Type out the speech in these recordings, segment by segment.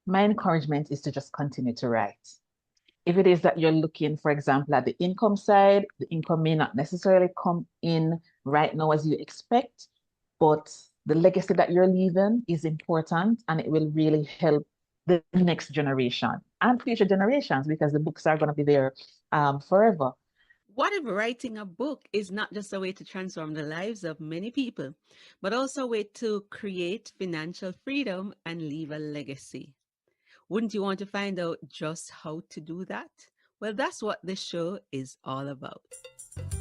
my encouragement is to just continue to write. If it is that you're looking, for example, at the income side, the income may not necessarily come in right now as you expect, but the legacy that you're leaving is important and it will really help the next generation and future generations because the books are going to be there forever. What if writing a book is not just a way to transform the lives of many people, but also a way to create financial freedom and leave a legacy? Wouldn't you want to find out just how to do that? Well, that's what this show is all about.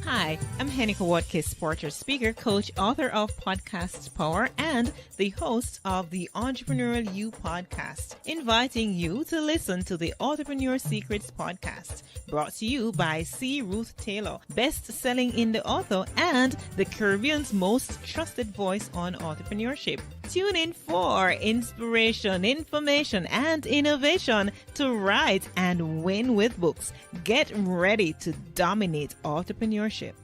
Hi, I'm Henika Watkins, Porter, speaker, coach, author of Podcast Power, and the host of the Entrepreneurial You podcast, inviting you to listen to the Authorpreneur Secrets podcast, brought to you by C. Ruth Taylor, best-selling indie author and the Caribbean's most trusted voice on entrepreneurship. Tune in for inspiration, information, and innovation to write and win with books. Get ready to dominate entrepreneurship.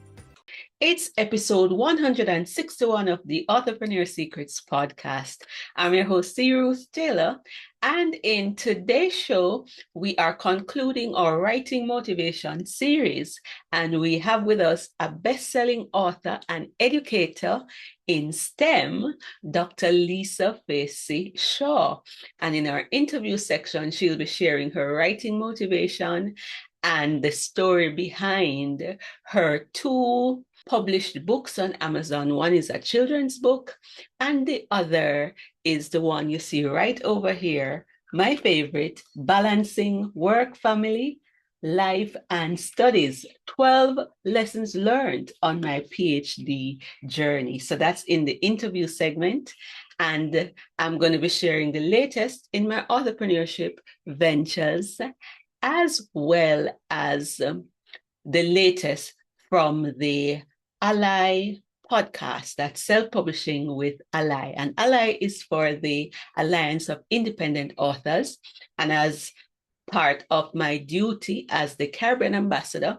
It's episode 161 of the Authorpreneur Secrets podcast. I'm your host, C. Ruth Taylor, and in today's show, we are concluding our writing motivation series, and we have with us a best-selling author and educator in STEM, Dr. Lisa Facey-Shaw. And in our interview section, she'll be sharing her writing motivation and the story behind her two published books on Amazon. One is a children's book, and the other is the one you see right over here, my favorite, Balancing Work, Family, Life, and Studies, 12 Lessons Learned on My PhD Journey. So that's in the interview segment. And I'm going to be sharing the latest in my entrepreneurship ventures, as well as the latest from the Ally podcast, that's self-publishing with Ally. And Ally is for the Alliance of Independent Authors. And as part of my duty as the Caribbean ambassador,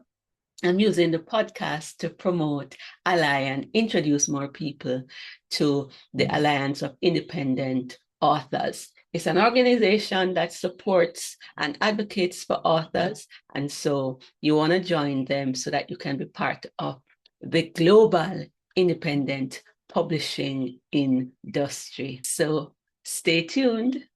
I'm using the podcast to promote Ally and introduce more people to the Alliance of Independent Authors. It's an organization that supports and advocates for authors. And so you want to join them so that you can be part of the global independent publishing industry. So stay tuned.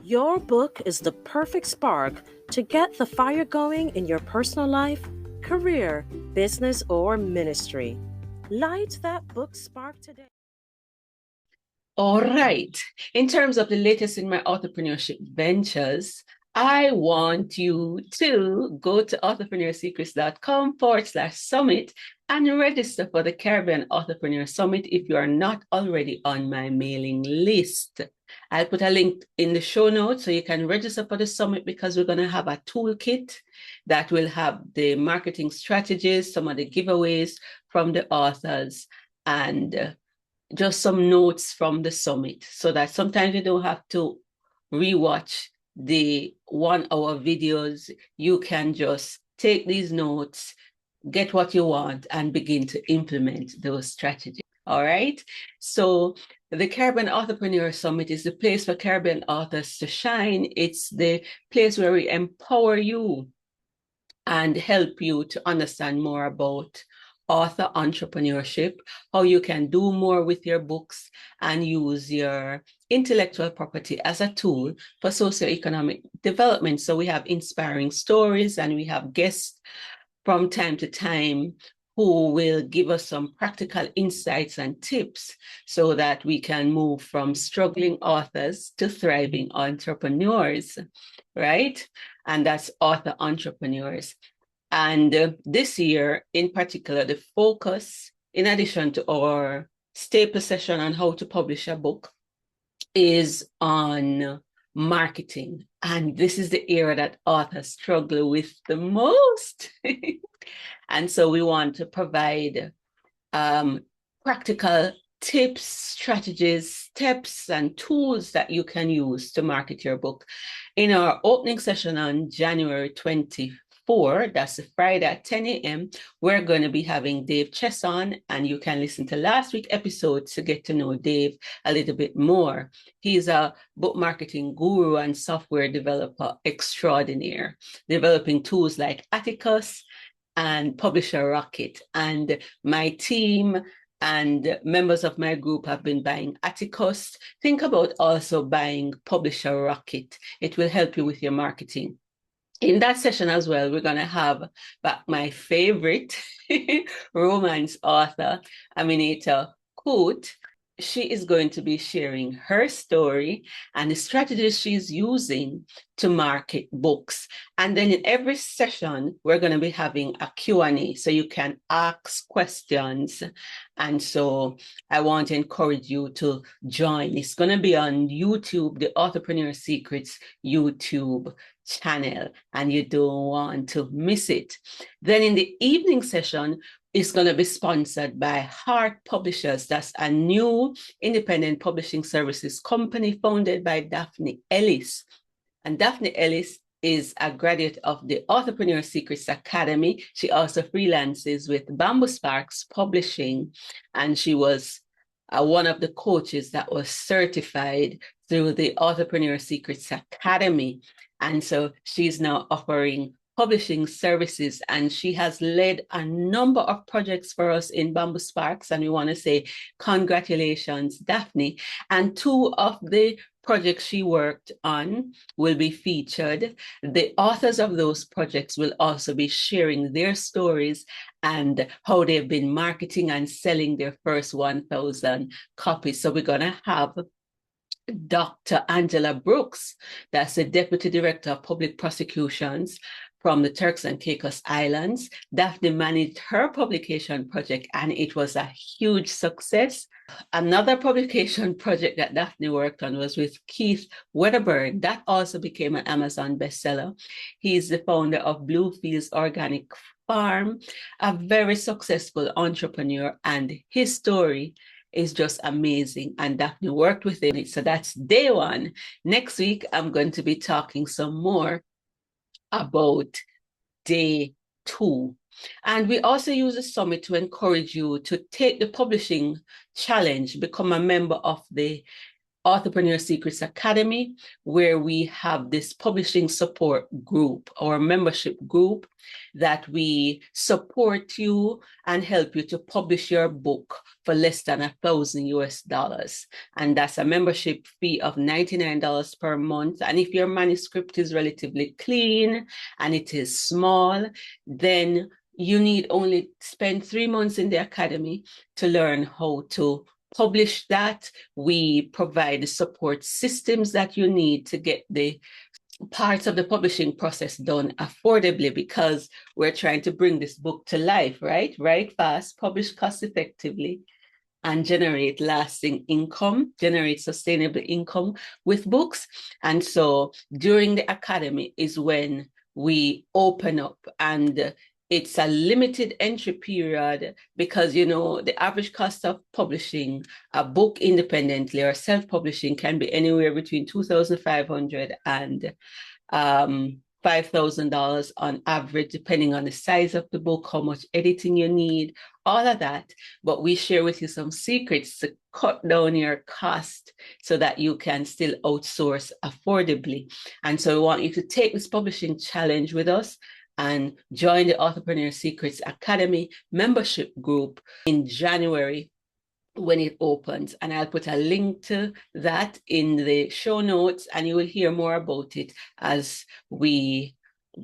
Your book is the perfect spark to get the fire going in your personal life, career, business, or ministry. Light that book spark today. All right. In terms of the latest in my entrepreneurship ventures, I want you to go to authorpreneursecrets.com/summit and register for the Caribbean Authorpreneur Summit if you are not already on my mailing list. I'll put a link in the show notes so you can register for the summit, because we're going to have a toolkit that will have the marketing strategies, some of the giveaways from the authors, and just some notes from the summit, so that sometimes you don't have to rewatch the 1-hour videos. You can just take these notes, get what you want, and begin to implement those strategies. All right. So the Caribbean Authorpreneur Summit is the place for Caribbean authors to shine. It's the place where we empower you and help you to understand more about author entrepreneurship, how you can do more with your books and use your intellectual property as a tool for socioeconomic development. So we have inspiring stories, and we have guests from time to time who will give us some practical insights and tips so that we can move from struggling authors to thriving entrepreneurs, right? And that's author entrepreneurs. And this year, in particular, the focus, in addition to our staple session on how to publish a book, is on marketing. And this is the area that authors struggle with the most. And so we want to provide practical tips, strategies, steps, and tools that you can use to market your book. In our opening session on January 25th, 4, that's a Friday at 10 a.m., we're going to be having Dave Chess on, and you can listen to last week's episode to get to know Dave a little bit more. He's a book marketing guru and software developer extraordinaire, developing tools like Atticus and Publisher Rocket. And my team and members of my group have been buying Atticus. Think about also buying Publisher Rocket. It will help you with your marketing. In that session as well, we're going to have back my favorite romance author, Aminata Coot. She is going to be sharing her story and the strategies she's using to market books. And then in every session, we're going to be having a Q&A, so you can ask questions. And so I want to encourage you to join. It's going to be on YouTube, the Authorpreneur Secrets YouTube channel, and you don't want to miss it. Then in the evening session, it's going to be sponsored by Heart Publishers. That's a new independent publishing services company founded by Daphne Ellis. And Daphne Ellis is a graduate of the Authorpreneur Secrets Academy. She also freelances with Bamboo Sparks Publishing, and she was one of the coaches that was certified through the Authorpreneur Secrets Academy. And so she's now offering publishing services, and she has led a number of projects for us in Bamboo Sparks, and we want to say congratulations, Daphne. And 2 of the projects she worked on will be featured. The authors of those projects will also be sharing their stories and how they've been marketing and selling their first 1,000 copies. So we're going to have Dr. Angela Brooks, that's the Deputy Director of Public Prosecutions from the Turks and Caicos Islands. Daphne managed her publication project, and it was a huge success. Another publication project that Daphne worked on was with Keith Wedderburn. That also became an Amazon bestseller. He's the founder of Bluefields Organic Farm, a very successful entrepreneur, and his story is just amazing, and Daphne worked with it. So that's day 1. Next week, I'm going to be talking some more about day 2. And we also use the summit to encourage you to take the publishing challenge, become a member of the Authorpreneur Secrets Academy, where we have this publishing support group, our membership group, that we support you and help you to publish your book for less than $1,000 US. And that's a membership fee of $99 per month. And if your manuscript is relatively clean and it is small, then you need only spend 3 months in the academy to learn how to publish that. We provide the support systems that you need to get the parts of the publishing process done affordably, because we're trying to bring this book to life, right? Write fast, publish cost effectively, and generate lasting income, generate sustainable income with books. And so during the academy is when we open up, and it's a limited entry period, because, you know, the average cost of publishing a book independently or self-publishing can be anywhere between $2,500 and $5,000 on average, depending on the size of the book, how much editing you need, all of that. But we share with you some secrets to cut down your cost so that you can still outsource affordably. And so we want you to take this publishing challenge with us and join the Authorpreneur Secrets Academy membership group in January when it opens. And I'll put a link to that in the show notes, and you will hear more about it as we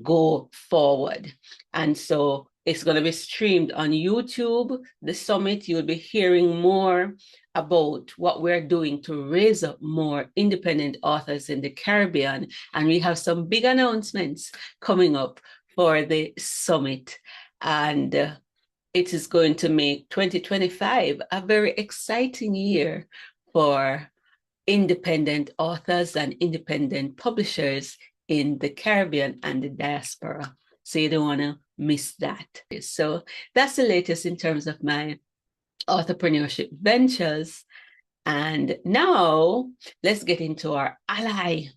go forward. And so it's going to be streamed on YouTube, the summit. You'll be hearing more about what we're doing to raise up more independent authors in the Caribbean. And we have some big announcements coming up for the summit, and it is going to make 2025 a very exciting year for independent authors and independent publishers in the Caribbean and the diaspora. So you don't want to miss that. So that's the latest in terms of my authorpreneurship ventures. And now let's get into our ally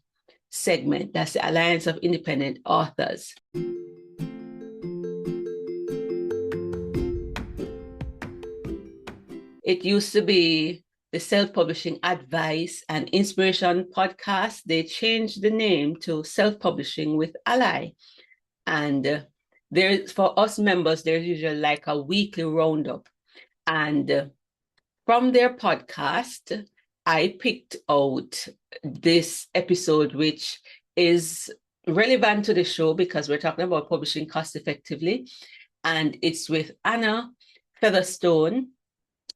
segment. That's the Alliance of Independent Authors. It used to be the Self-Publishing Advice and Inspiration podcast. They changed the name to Self-Publishing with Ally. And there, for us members, there's usually like a weekly roundup. And from their podcast, I picked out this episode, which is relevant to the show because we're talking about publishing cost effectively. And it's with Anna Featherstone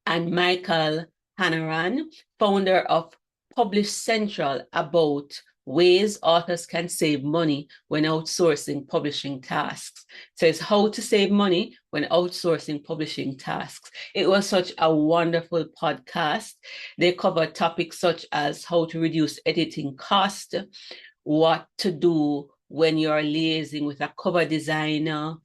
and Michael Hanaran, founder of Publish Central, about ways authors can save money when outsourcing publishing tasks. So it's how to save money when outsourcing publishing tasks. It was such a wonderful podcast. They covered topics such as how to reduce editing cost, what to do when you're liaising with a cover designer,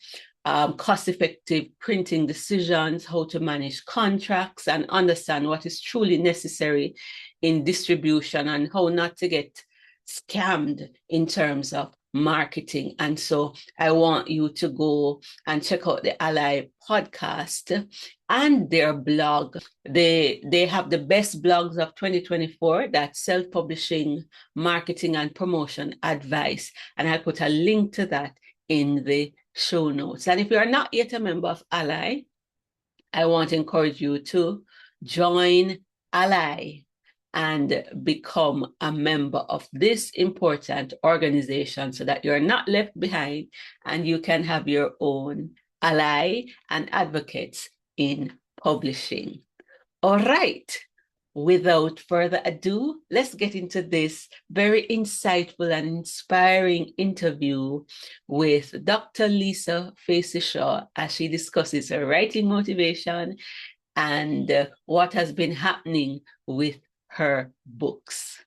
cost-effective printing decisions, how to manage contracts and understand what is truly necessary in distribution and how not to get scammed in terms of marketing. And so I want you to go and check out the Ally podcast and their blog. They have the best blogs of 2024, that's self-publishing, marketing and promotion advice. And I'll put a link to that in the show notes. And if you are not yet a member of Ally, I want to encourage you to join Ally and become a member of this important organization so that you're not left behind and you can have your own ally and advocates in publishing. All right. Without further ado, let's get into this very insightful and inspiring interview with Dr. Lisa Facey-Shaw as she discusses her writing motivation and what has been happening with her books.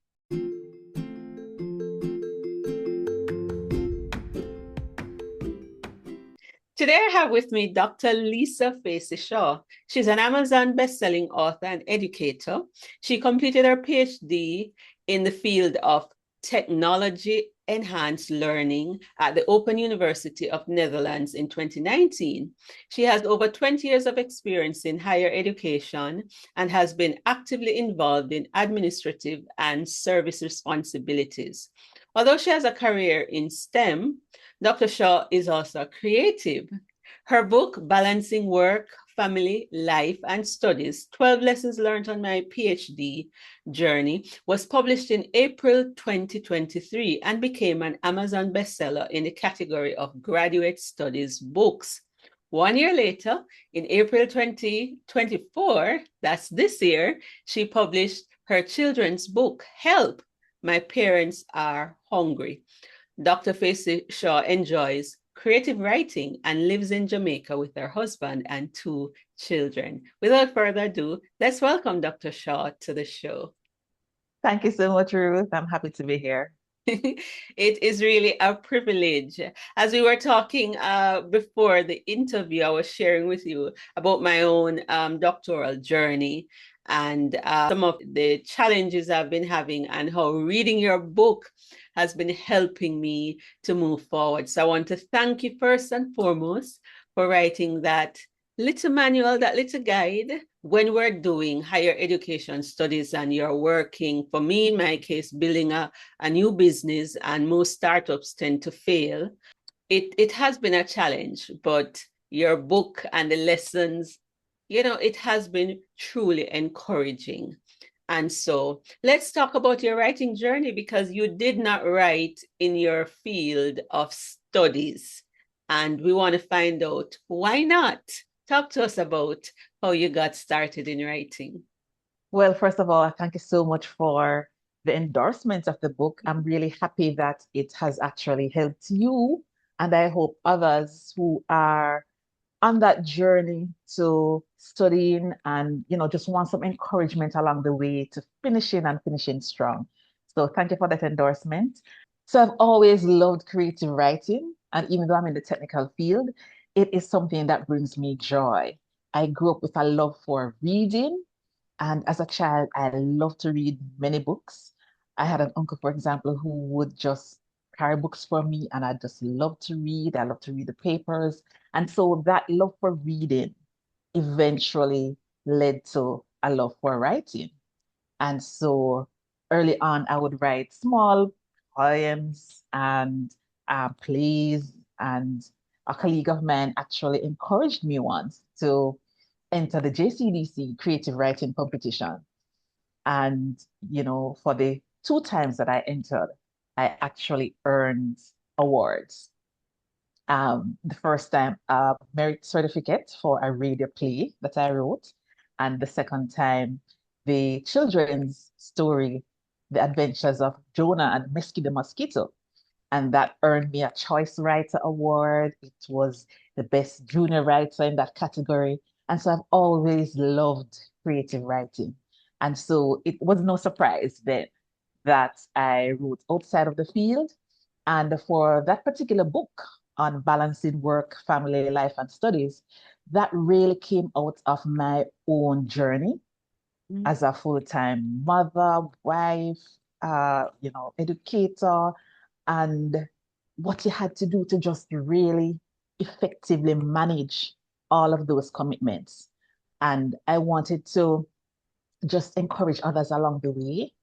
Today I have with me Dr. Lisa Facey-Shaw. She's an Amazon best-selling author and educator. She completed her PhD in the field of technology-enhanced learning at the Open University of Netherlands in 2019. She has over 20 years of experience in higher education and has been actively involved in administrative and service responsibilities. Although she has a career in STEM, Dr. Shaw is also creative. Her book, Balancing Work, Family, Life, and Studies, 12 Lessons Learned on My PhD Journey, was published in April 2023 and became an Amazon bestseller in the category of graduate studies books. 1 year later, in April 2024, that's this year, she published her children's book, Help! My Parents Are Hungry. Dr. Facey-Shaw enjoys creative writing and lives in Jamaica with her husband and 2 children. Without further ado, let's welcome Dr. Shaw to the show. Thank you so much, Ruth. I'm happy to be here. It is really a privilege. As we were talking before the interview, I was sharing with you about my own doctoral journey and some of the challenges I've been having and how reading your book has been helping me to move forward. So I want to thank you first and foremost for writing that little manual, that little guide when we're doing higher education studies and you're working, for me, in my case, building a new business, and most startups tend to fail. It has been a challenge, but your book and the lessons, it has been truly encouraging. And so let's talk about your writing journey, because you did not write in your field of studies. And we want to find out why not. Talk to us about how you got started in writing. Well, first of all, thank you so much for the endorsement of the book. I'm really happy that it has actually helped you. And I hope others who are on that journey to studying and, just want some encouragement along the way to finishing strong. So thank you for that endorsement. So I've always loved creative writing. And even though I'm in the technical field, it is something that brings me joy. I grew up with a love for reading. And as a child, I loved to read many books. I had an uncle, for example, who would just carry books for me, and I just loved to read. I loved to read the papers. And so that love for reading eventually led to a love for writing. And so early on, I would write small poems and plays. And a colleague of mine actually encouraged me once to enter the JCDC creative writing competition. And, for the two times that I entered, I actually earned awards. The first time, a merit certificate for a radio play that I wrote, and the second time, the children's story, The Adventures of Jonah and Mesky the Mosquito. And that earned me a Choice Writer Award. It was the best junior writer in that category. And so I've always loved creative writing. And so it was no surprise then that I wrote outside of the field. And for that particular book on balancing work, family life, and studies, that really came out of my own journey as a full-time mother, wife, educator, and what you had to do to just really effectively manage all of those commitments. And I wanted to just encourage others along the way,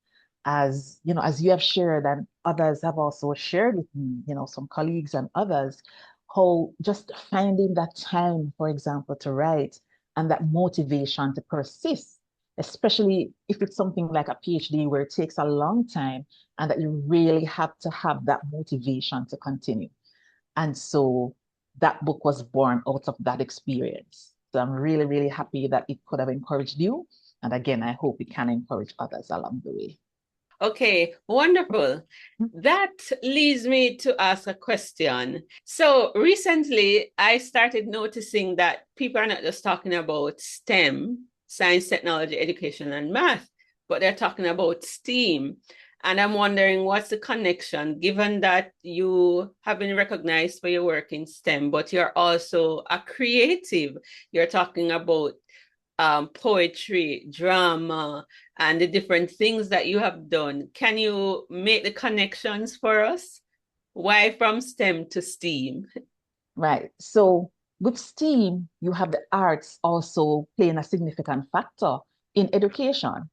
as you have shared and others have also shared with me, some colleagues and others, how just finding that time, for example, to write and that motivation to persist, especially if it's something like a PhD where it takes a long time and that you really have to have that motivation to continue. And so that book was born out of that experience. So I'm really, really happy that it could have encouraged you. And again, I hope it can encourage others along the way. Okay, wonderful. That leads me to ask a question. So recently, I started noticing that people are not just talking about STEM, science, technology, education, and math, but they're talking about STEAM. And I'm wondering what's the connection, given that you have been recognized for your work in STEM, but you're also a creative. You're talking about poetry, drama, and the different things that you have done. Can you make the connections for us? Why from STEM to STEAM? Right. So with STEAM, you have the arts also playing a significant factor in education.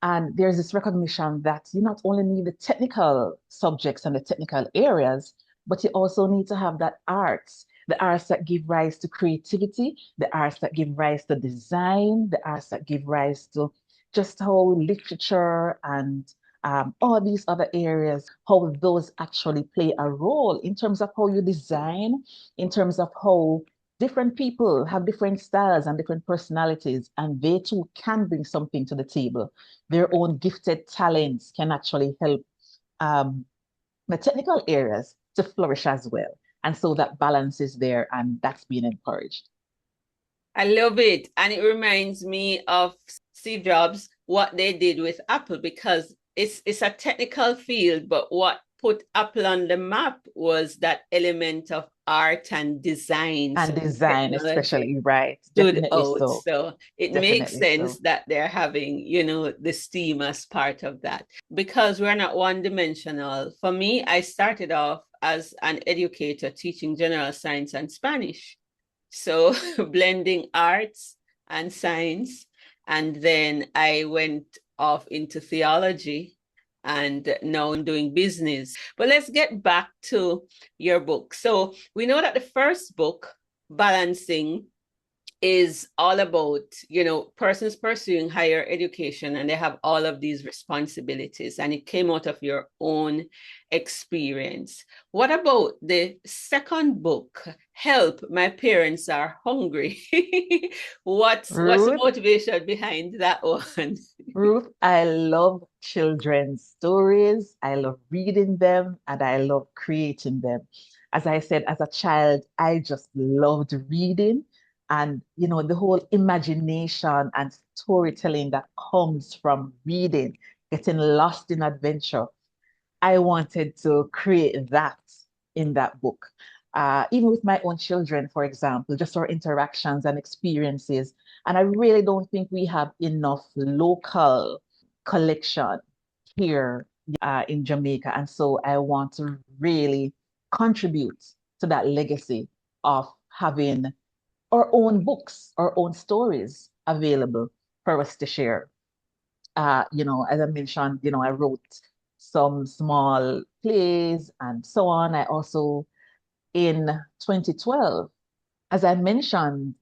And there's this recognition that you not only need the technical subjects and the technical areas, but you also need to have that arts, the arts that give rise to creativity, the arts that give rise to design, the arts that give rise to just how literature and all these other areas, how those actually play a role in terms of how you design, in terms of how different people have different styles and different personalities, and they too can bring something to the table. Their own gifted talents can actually help the technical areas to flourish as well. And so that balance is there, and that's being encouraged. I love it. And it reminds me of Steve Jobs, what they did with Apple, because it's a technical field, but what put Apple on the map was that element of art and design. And design, especially, right? Stood Definitely out. so. So it makes Definitely sense so. that they're having, the STEAM as part of that. Because we're not one-dimensional. For me, I started off as an educator teaching general science and Spanish. So blending arts and science. And then I went off into theology and now I'm doing business. But let's get back to your book. So we know that the first book, Balancing, is all about, persons pursuing higher education and they have all of these responsibilities, and it came out of your own experience. What about the second book, Help, My Parents Are Hungry? What's the motivation behind that one? Ruth, I love children's stories. I love reading them and I love creating them. As I said, as a child, I just loved reading and, the whole imagination and storytelling that comes from reading, getting lost in adventure. I wanted to create that in that book. Even with my own children, for example, just our interactions and experiences. And I really don't think we have enough local collection here in Jamaica. And so I want to really contribute to that legacy of having our own books, our own stories available. for us to share. As I mentioned, I wrote some small plays and so on. I also, in 2012, as I mentioned,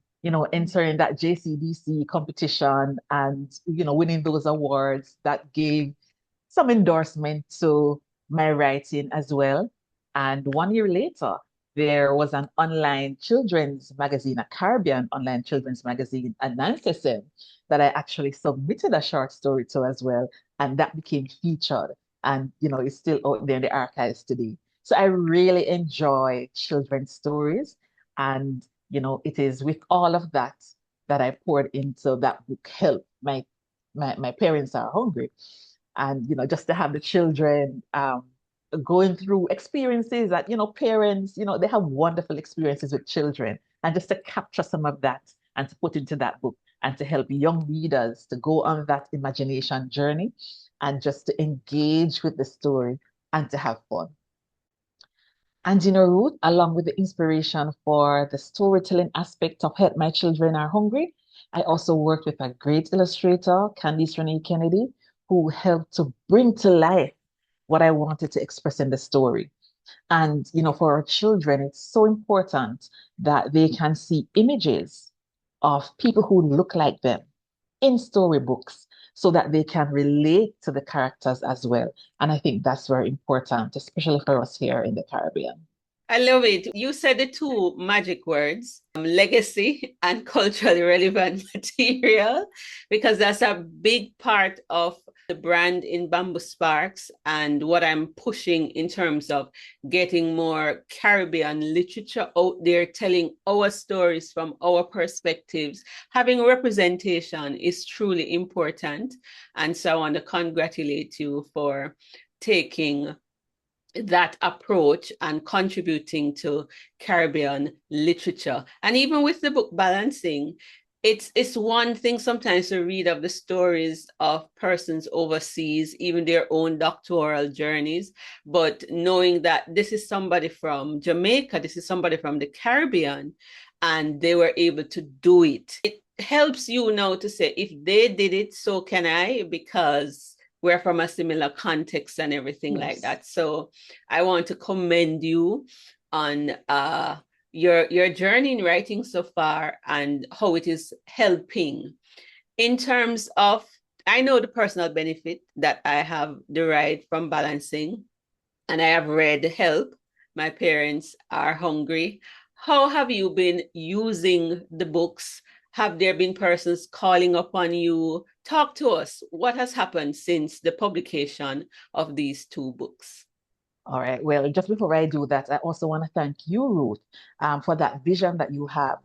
entering that JCDC competition and, winning those awards that gave some endorsement to my writing as well. And 1 year later, there was an online children's magazine, a Caribbean online children's magazine, Anansesem, that I actually submitted a short story to as well. And that became featured. And, it's still out there in the archives today. So I really enjoy children's stories. And, it is with all of that that I poured into that book, Help. My parents are hungry. And, just to have the children going through experiences that, parents, they have wonderful experiences with children. And just to capture some of that and to put into that book and to help young readers to go on that imagination journey and just to engage with the story and to have fun. And Ruth, along with the inspiration for the storytelling aspect of Help My Children Are Hungry, I also worked with a great illustrator, Candice Renee Kennedy, who helped to bring to life what I wanted to express in the story. And, for our children, it's so important that they can see images of people who look like them in storybooks so that they can relate to the characters as well. And I think that's very important, especially for us here in the Caribbean. I love it. You said the two magic words, legacy and culturally relevant material, because that's a big part of the brand in Bamboo Sparks and what I'm pushing in terms of getting more Caribbean literature out there, telling our stories from our perspectives. Having representation is truly important. And so I want to congratulate you for taking that approach and contributing to Caribbean literature. And even with the book Balancing, it's one thing sometimes to read of the stories of persons overseas, even their own doctoral journeys, but knowing that this is somebody from Jamaica, this is somebody from the Caribbean, and they were able to do it. It helps you now to say, if they did it, so can I, because we're from a similar context and everything like that. So I want to commend you on your journey in writing so far and how it is helping. In terms of, I know the personal benefit that I have derived from Balancing, and I have read Help, My Parents Are Hungry. How have you been using the books? Have there been persons calling upon you? Talk to us. What has happened since the publication of these two books? All right. Well, just before I do that, I also want to thank you, Ruth, for that vision that you have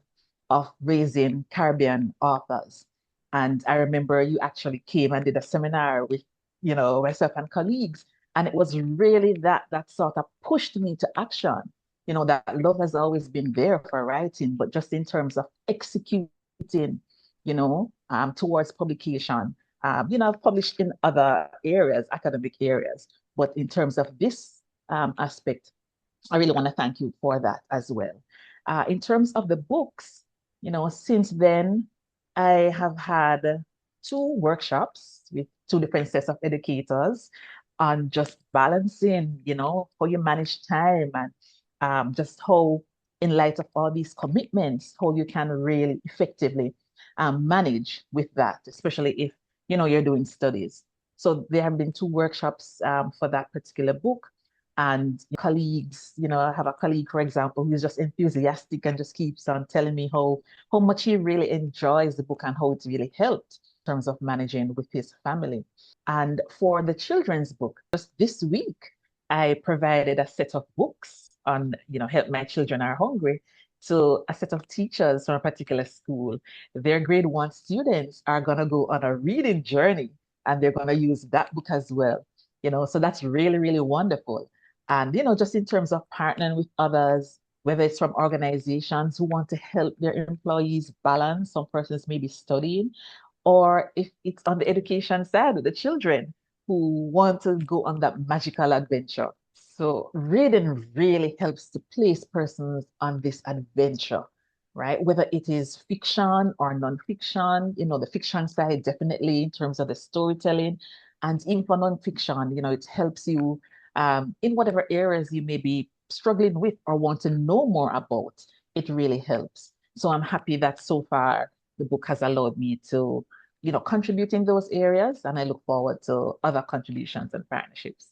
of raising Caribbean authors. And I remember you actually came and did a seminar with, myself and colleagues. And it was really that sort of pushed me to action. That love has always been there for writing, but just in terms of executing, towards publication. I've published in other areas, academic areas, but in terms of this aspect, I really want to thank you for that as well. In terms of the books, since then, I have had 2 workshops with 2 different sets of educators on just balancing, how you manage time and just how, in light of all these commitments, how you can really effectively manage with that, especially if, you're doing studies. So there have been 2 workshops for that particular book. And colleagues, I have a colleague, for example, who's just enthusiastic and just keeps on telling me how much he really enjoys the book and how it's really helped in terms of managing with his family. And for the children's book, just this week, I provided a set of books on, Help My Children Are Hungry to a set of teachers from a particular school. Their grade 1 students are going to go on a reading journey and they're going to use that book as well. So that's really, really wonderful. And, just in terms of partnering with others, whether it's from organizations who want to help their employees balance, some persons may be studying, or if it's on the education side with the children who want to go on that magical adventure. So reading really helps to place persons on this adventure, right? Whether it is fiction or nonfiction, the fiction side definitely in terms of the storytelling, and even for nonfiction, it helps you in whatever areas you may be struggling with or want to know more about. It really helps. So I'm happy that so far the book has allowed me to, contribute in those areas, and I look forward to other contributions and partnerships.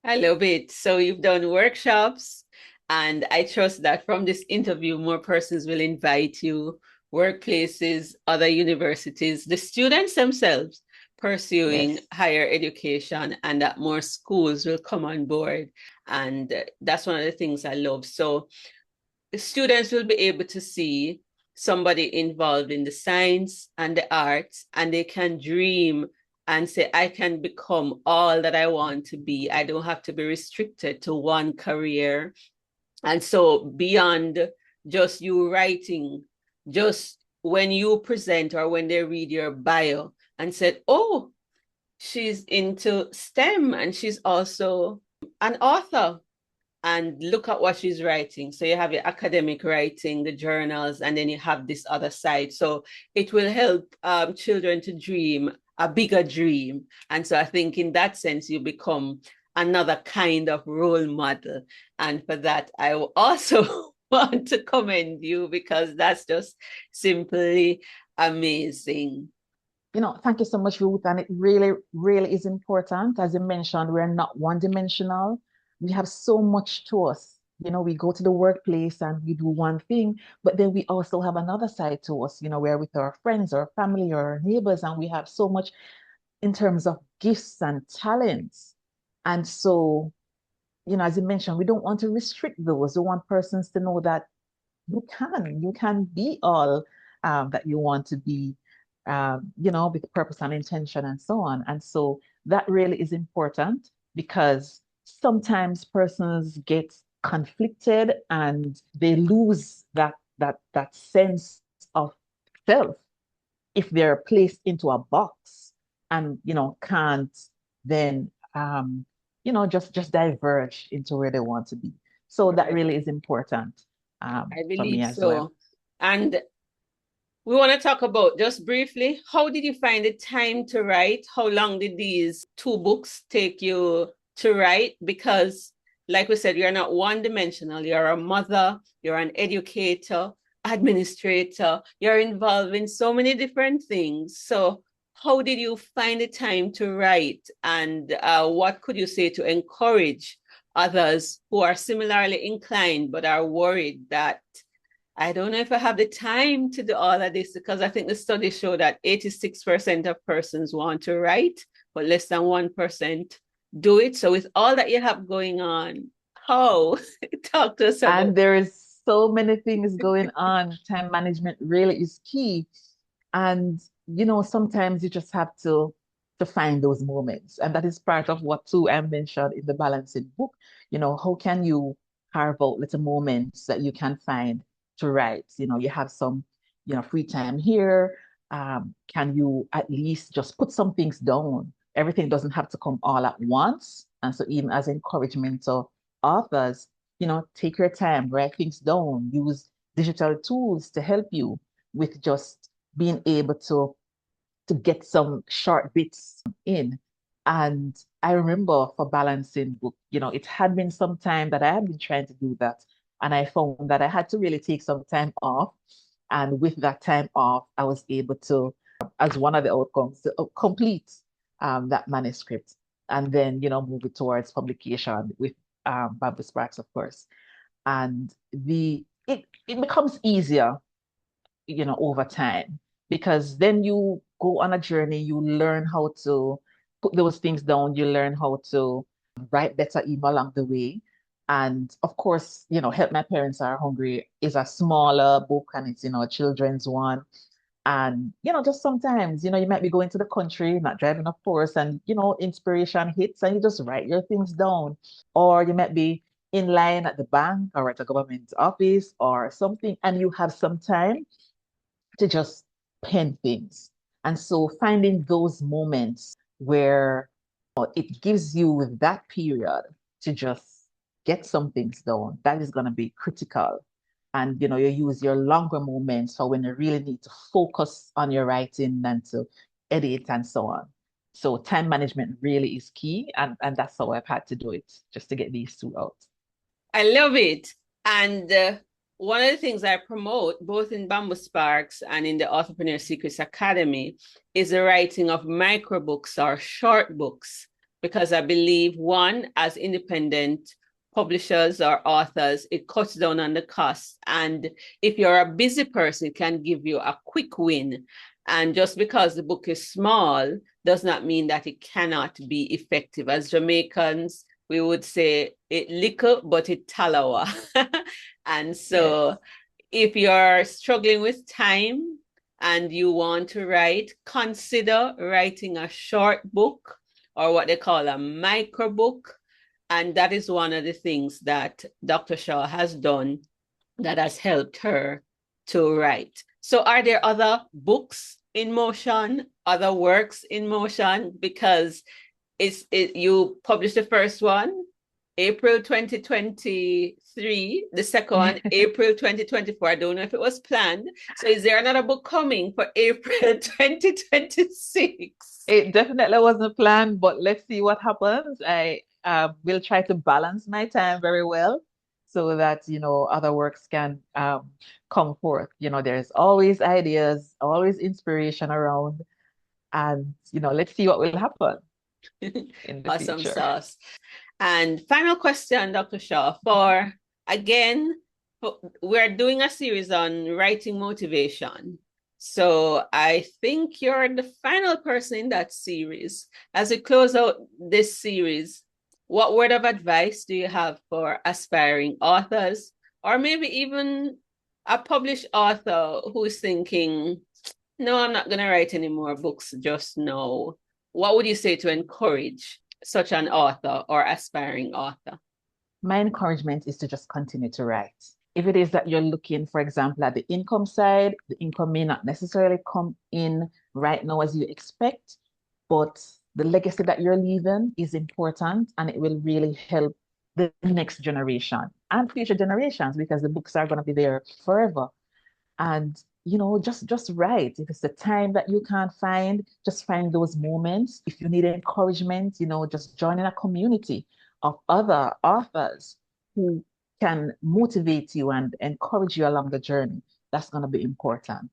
I love it. So you've done workshops, and I trust that from this interview, more persons will invite you, workplaces, other universities, the students themselves pursuing Yes. higher education, and that more schools will come on board. And that's one of the things I love. So the students will be able to see somebody involved in the science and the arts, and they can dream and say, I can become all that I want to be. I don't have to be restricted to one career. And so beyond just you writing, just when you present or when they read your bio and said, oh, she's into STEM and she's also an author, and look at what she's writing. So you have your academic writing, the journals, and then you have this other side. So it will help children to dream a bigger dream. And so I think in that sense, you become another kind of role model. And for that, I also want to commend you, because that's just simply amazing. Thank you so much, Ruth. And it really, really is important. As you mentioned, we're not one-dimensional. We have so much to us. We go to the workplace and we do one thing, but then we also have another side to us. We're with our friends or family or our neighbors, and we have so much in terms of gifts and talents. And so, as you mentioned, we don't want to restrict those. We want persons to know that you can be all that you want to be, with purpose and intention and so on. And so that really is important, because sometimes persons get conflicted and they lose that sense of self if they're placed into a box and can't then just diverge into where they want to be. So that Right. really is important I for me believe as well. so. And we want to talk about, just briefly, how did you find the time to write? How long did these two books take you to write? Because, like we said, you're not one dimensional. You're a mother, you're an educator, administrator, you're involved in so many different things. So, how did you find the time to write? And what could you say to encourage others who are similarly inclined but are worried that I don't know if I have the time to do all of this? Because I think the studies show that 86% of persons want to write, but less than 1% do it. So with all that you have going on, how? Talk to us about. And there is so many things going on. Time management really is key. And sometimes you just have to find those moments. And that is part of what too I mentioned in the balancing book. How can you carve out little moments that you can find to write? You have some, free time here. Can you at least just put some things down? Everything doesn't have to come all at once. And so even as encouragement to authors, take your time, write things down, use digital tools to help you with just being able to get some short bits in. And I remember for balancing book, it had been some time that I had been trying to do that. And I found that I had to really take some time off. And with that time off, I was able to, as one of the outcomes, to complete that manuscript, and then, move it towards publication with Bamboo Sparks, of course. And it becomes easier, over time, because then you go on a journey, you learn how to put those things down, you learn how to write better email along the way. And of course, Help My Parents Are Hungry is a smaller book, and it's, a children's one. And, just sometimes, you might be going to the country, not driving, of course, and, inspiration hits and you just write your things down. Or you might be in line at the bank or at a government office or something, and you have some time to just pen things. And so finding those moments where it gives you that period to just get some things done, that is going to be critical. And you use your longer moments for when you really need to focus on your writing and to edit and so on. So time management really is key, and that's how I've had to do it, just to get these two out. I love it. And one of the things I promote both in Bamboo Sparks and in the Authorpreneur Secrets Academy is the writing of microbooks or short books, because I believe, one, as independent publishers or authors, it cuts down on the cost. And if you're a busy person, it can give you a quick win. And just because the book is small does not mean that it cannot be effective. As Jamaicans, we would say it little, but it talawa. And so Yes. if you're struggling with time and you want to write, consider writing a short book or what they call a micro book. And that is one of the things that Dr. Shaw has done that has helped her to write. So are there other books in motion, other works in motion? Because you published the first one April 2023, the second one April 2024. I don't know if it was planned. So is there another book coming for April 2026? It definitely wasn't planned, but let's see what happens. I will try to balance my time very well so that, other works can come forth. There's always ideas, always inspiration around, and, let's see what will happen in the Awesome future. sauce. And final question, Dr. Shaw, we're doing a series on writing motivation. So I think you're the final person in that series. As we close out this series, what word of advice do you have for aspiring authors, or maybe even a published author who is thinking, no, I'm not going to write any more books just now? What would you say to encourage such an author or aspiring author? My encouragement is to just continue to write. If it is that you're looking, for example, at the income side, the income may not necessarily come in right now as you expect, but the legacy that you're leaving is important, and it will really help the next generation and future generations, because the books are going to be there forever. And just write. If it's the time that you can't find, just find those moments. If you need encouragement, just join in a community of other authors who can motivate you and encourage you along the journey. That's going to be important.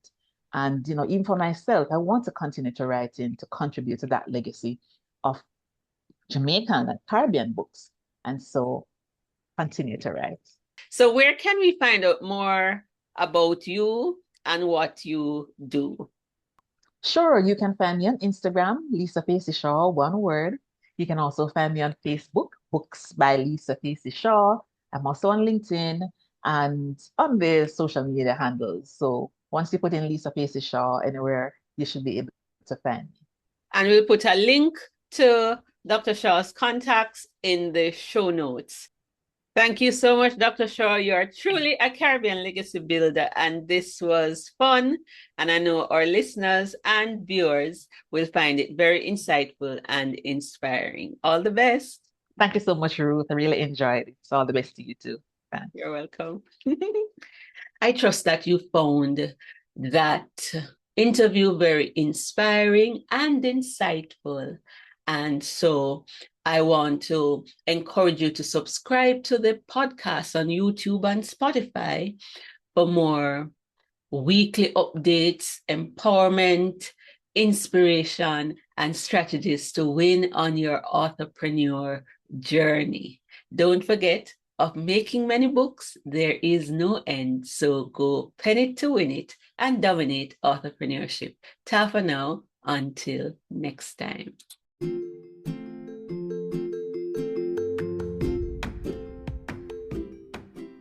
And even for myself, I want to continue to write in to contribute to that legacy of Jamaican and Caribbean books. And so continue to write. So where can we find out more about you and what you do? Sure, you can find me on Instagram, Lisa Facey-Shaw, one word. You can also find me on Facebook, Books by Lisa Facey-Shaw. I'm also on LinkedIn and on the social media handles. So once you put in Lisa Facey-Shaw anywhere, you should be able to find me. And we'll put a link to Dr. Shaw's contacts in the show notes. Thank you so much, Dr. Shaw. You are truly a Caribbean legacy builder, and this was fun. And I know our listeners and viewers will find it very insightful and inspiring. All the best. Thank you so much, Ruth. I really enjoyed it. So all the best to you too. Thanks. You're welcome. I trust that you found that interview very inspiring and insightful. And so I want to encourage you to subscribe to the podcast on YouTube and Spotify for more weekly updates, empowerment, inspiration, and strategies to win on your authorpreneur journey. Don't forget, of making many books, there is no end. So go pen it to win it and dominate authorpreneurship. Ta for now, until next time.